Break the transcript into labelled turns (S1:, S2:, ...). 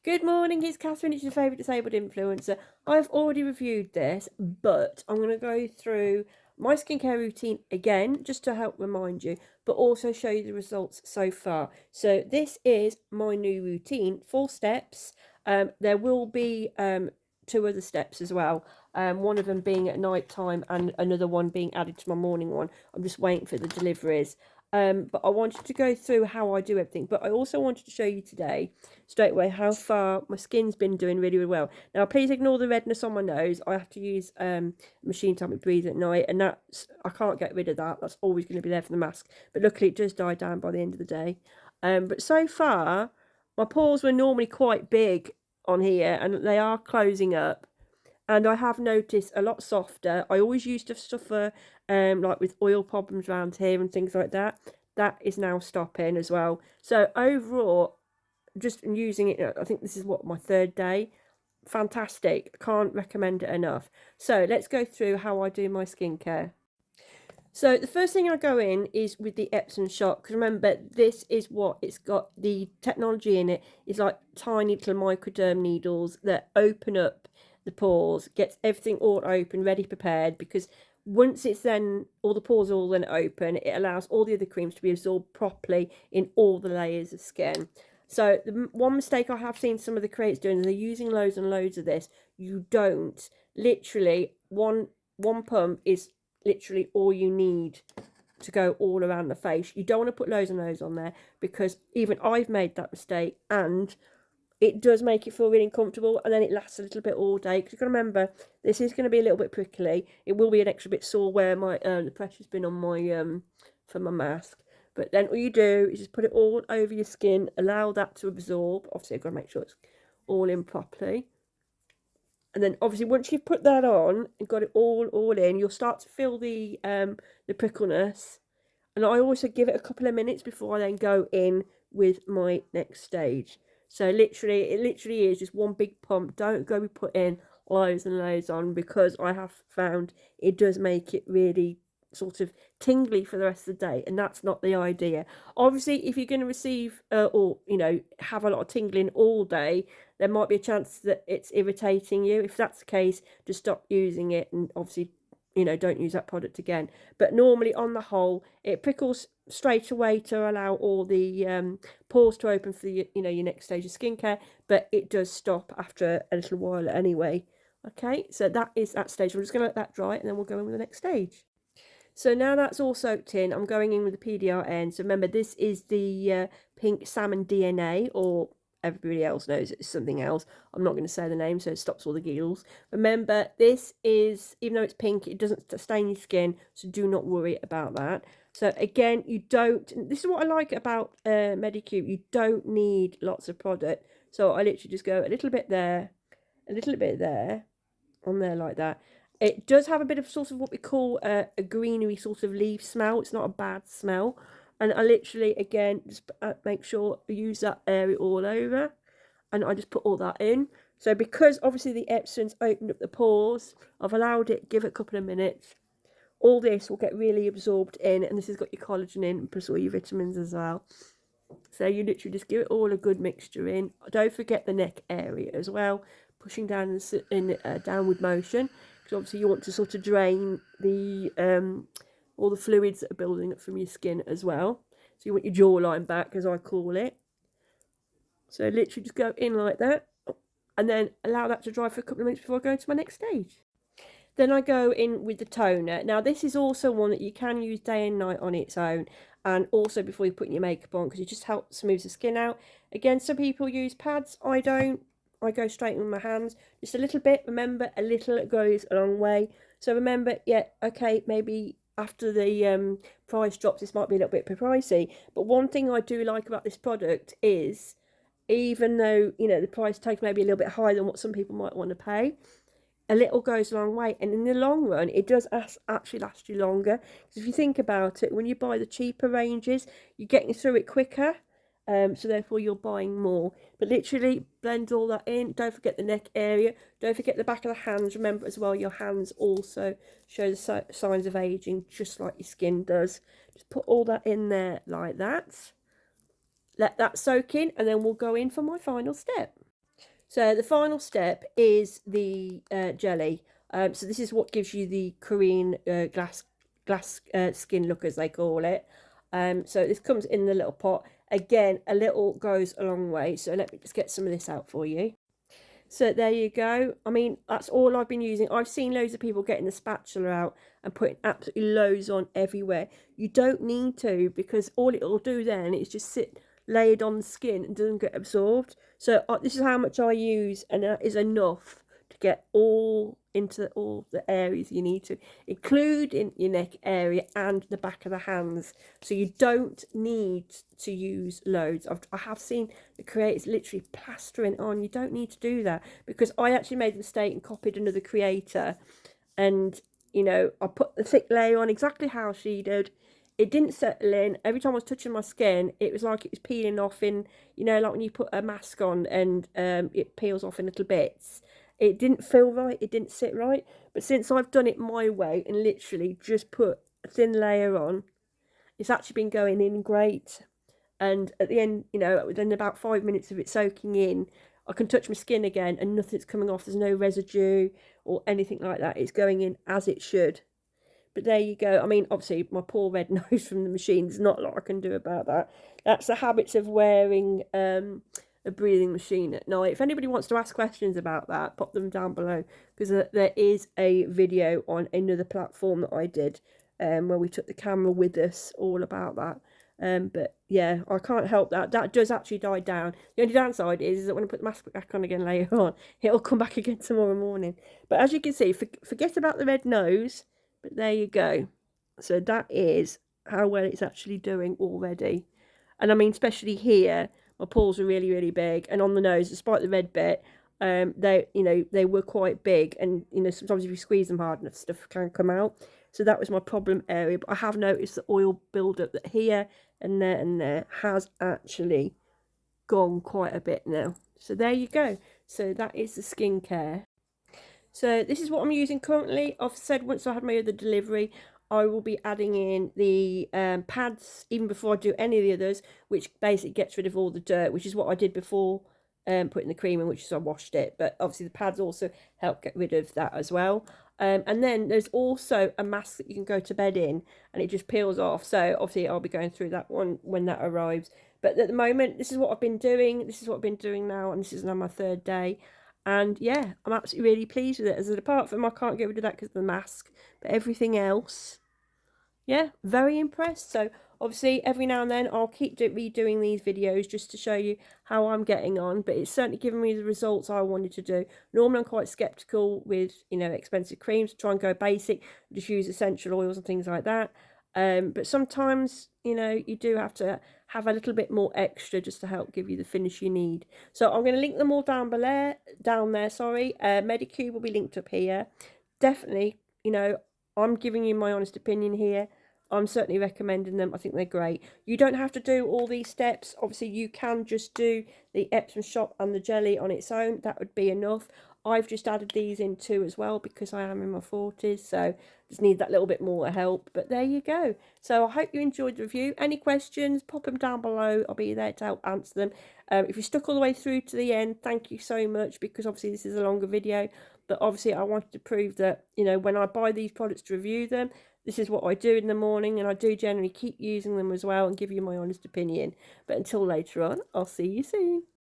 S1: Good morning, it's Catherine, it's your favourite disabled influencer. I've already reviewed this, but I'm going to go through my skincare routine again, just to help remind you, but also show you the results so far. So this is my new routine, 4 steps. There will be 2 other steps as well, one of them being at night time and another one being added to my morning one. I'm just waiting for the deliveries. But I wanted to go through how I do everything, but I also wanted to show you today straight away how far my skin's been doing really, really well. Now please ignore the redness on my nose. I have to use a machine to help me breathe at night, and that's, I can't get rid of that. That's always going to be there for the mask, but luckily it does die down by the end of the day. But so far my pores were normally quite big on here and they are closing up, and I have noticed a lot softer. I always used to suffer like with oil problems around here and things like that. That is now stopping as well. So overall, just using it, I think this is what, my 3rd day. Fantastic. Can't recommend it enough. So let's go through how I do my skincare. So the first thing I go in is with the Epsom shot, because remember, this is what it's got. The technology in it is like tiny little microderm needles that open up the pores, gets everything all open, ready, prepared, because once it's then, all the pores are all then open, it allows all the other creams to be absorbed properly in all the layers of skin. So the one mistake I have seen some of the creators doing is they're using loads and loads of this. You don't. Literally, one pump is literally all you need to go all around the face. You don't want to put loads and loads on there, because even I've made that mistake, and it does make it feel really uncomfortable, and then it lasts a little bit all day, because you've got to remember this is going to be a little bit prickly. It will be an extra bit sore where my the pressure's been on my for my mask. But then all you do is just put it all over your skin, allow that to absorb. Obviously I've got to make sure it's all in properly. And then obviously once you've put that on and got it all in, you'll start to feel the prickleness. And I also give it a couple of minutes before I then go in with my next stage. So literally, it literally is just one big pump. Don't go be putting loads and loads on, because I have found it does make it really sort of tingly for the rest of the day, and that's not the idea. Obviously, if you're going to receive or have a lot of tingling all day, there might be a chance that it's irritating you. If that's the case, just stop using it, and obviously don't use that product again. But normally, on the whole, it prickles straight away to allow all the pores to open for your next stage of skincare, but it does stop after a little while anyway. Okay, so that is that stage. We're just going to let that dry, and then we'll go in with the next stage. So now that's all soaked in, I'm going in with the PDRN. So remember, this is the pink salmon DNA, or everybody else knows it's something else. I'm not going to say the name, so it stops all the giggles. Remember, this is, even though it's pink, it doesn't stain your skin, so do not worry about that. So again, you don't, this is what I like about Medicube, you don't need lots of product. So I literally just go a little bit there, a little bit there, on there like that. It does have a bit of sort of what we call a greenery sort of leaf smell. It's not a bad smell. And I literally, again, just make sure I use that area all over. And I just put all that in. So because obviously the Epsom's opened up the pores, I've allowed it, give it a couple of minutes. All this will get really absorbed in. And this has got your collagen in, plus all your vitamins as well. So you literally just give it all a good mixture in. Don't forget the neck area as well. Pushing down in a downward motion. Obviously you want to sort of drain the all the fluids that are building up from your skin as well. So you want your jawline back, as I call it. So literally just go in like that, and then allow that to dry for a couple of minutes before I go to my next stage. Then I go in with the toner. Now this is also one that you can use day and night on its own, and also before you put your makeup on, because it just helps smooth the skin out. Again, some people use pads, I don't. I go straight in with my hands, just a little bit. Remember, a little goes a long way. So remember, yeah, okay, maybe after the price drops, this might be a little bit pricey. But one thing I do like about this product is, even though the price tag may be a little bit higher than what some people might want to pay, a little goes a long way, and in the long run it does actually last you longer. Because if you think about it, when you buy the cheaper ranges, you're getting through it quicker. So therefore you're buying more. But literally blend all that in. Don't forget the neck area. Don't forget the back of the hands. Remember as well, your hands also show the signs of aging, just like your skin does. Just put all that in there like that. Let that soak in, and then we'll go in for my final step. So the final step is the jelly. So this is what gives you the Korean glass skin look, as they call it. So this comes in the little pot. Again, a little goes a long way. So let me just get some of this out for you. So there you go. I mean, that's all I've been using. I've seen loads of people getting the spatula out and putting absolutely loads on everywhere. You don't need to, because all it'll do then is just sit layered on the skin and doesn't get absorbed. So this is how much I use, and that is enough to get all into all the areas you need to, including your neck area and the back of the hands. So you don't need to use loads. I have seen the creators literally plastering on. You don't need to do that, because I actually made the mistake and copied another creator, and you know, I put the thick layer on exactly how she did. It didn't settle in. Every time I was touching my skin, it was like it was peeling off in, you know, like when you put a mask on and it peels off in little bits. It didn't feel right. It didn't sit right. But since I've done it my way and literally just put a thin layer on, it's actually been going in great. And at the end, you know, within about 5 minutes of it soaking in, I can touch my skin again and nothing's coming off. There's no residue or anything like that. It's going in as it should. But there you go. I mean, obviously, my poor red nose from the machine, there's not a lot I can do about that. That's the habits of wearing a breathing machine at night. If anybody wants to ask questions about that, pop them down below, because there is a video on another platform that I did where we took the camera with us, all about that. But yeah, I can't help that. That does actually die down. The only downside is that when I put the mask back on again later on, it'll come back again tomorrow morning. But as you can see, forget about the red nose. But there you go. So that is how well it's actually doing already. And I mean, especially here, my paws are really, really big. And on the nose, despite the red bit, they were quite big. And, you know, sometimes if you squeeze them hard enough, stuff can come out. So that was my problem area. But I have noticed the oil buildup that here and there has actually gone quite a bit now. So there you go. So that is the skincare. So this is what I'm using currently. I've said once I had my other delivery, I will be adding in the pads even before I do any of the others, which basically gets rid of all the dirt, which is what I did before putting the cream in, which is I washed it. But obviously the pads also help get rid of that as well. And then there's also a mask that you can go to bed in, and it just peels off. So obviously I'll be going through that one when that arrives. But at the moment, this is what I've been doing. This is what I've been doing now, and this is now my 3rd day. And yeah, I'm absolutely really pleased with it. As apart from I can't get rid of that because of the mask, but everything else, yeah, very impressed. So obviously every now and then I'll keep redoing these videos just to show you how I'm getting on. But it's certainly given me the results I wanted to do. Normally I'm quite skeptical with, you know, expensive creams. Try and go basic, just use essential oils and things like that. But sometimes, you know, you do have to have a little bit more extra just to help give you the finish you need. So I'm going to link them all down below, sorry. Medicube will be linked up here. Definitely, you know, I'm giving you my honest opinion here. I'm certainly recommending them. I think they're great. You don't have to do all these steps. Obviously, you can just do the Epsom shot and the jelly on its own. That would be enough. I've just added these in too as well because I am in my 40s, so just need that little bit more help. But there you go. So I hope you enjoyed the review. Any questions, pop them down below. I'll be there to help answer them. If you stuck all the way through to the end, thank you so much, because obviously this is a longer video. But obviously I wanted to prove that, you know, when I buy these products to review them, this is what I do in the morning, and I do generally keep using them as well and give you my honest opinion. But until later on, I'll see you soon.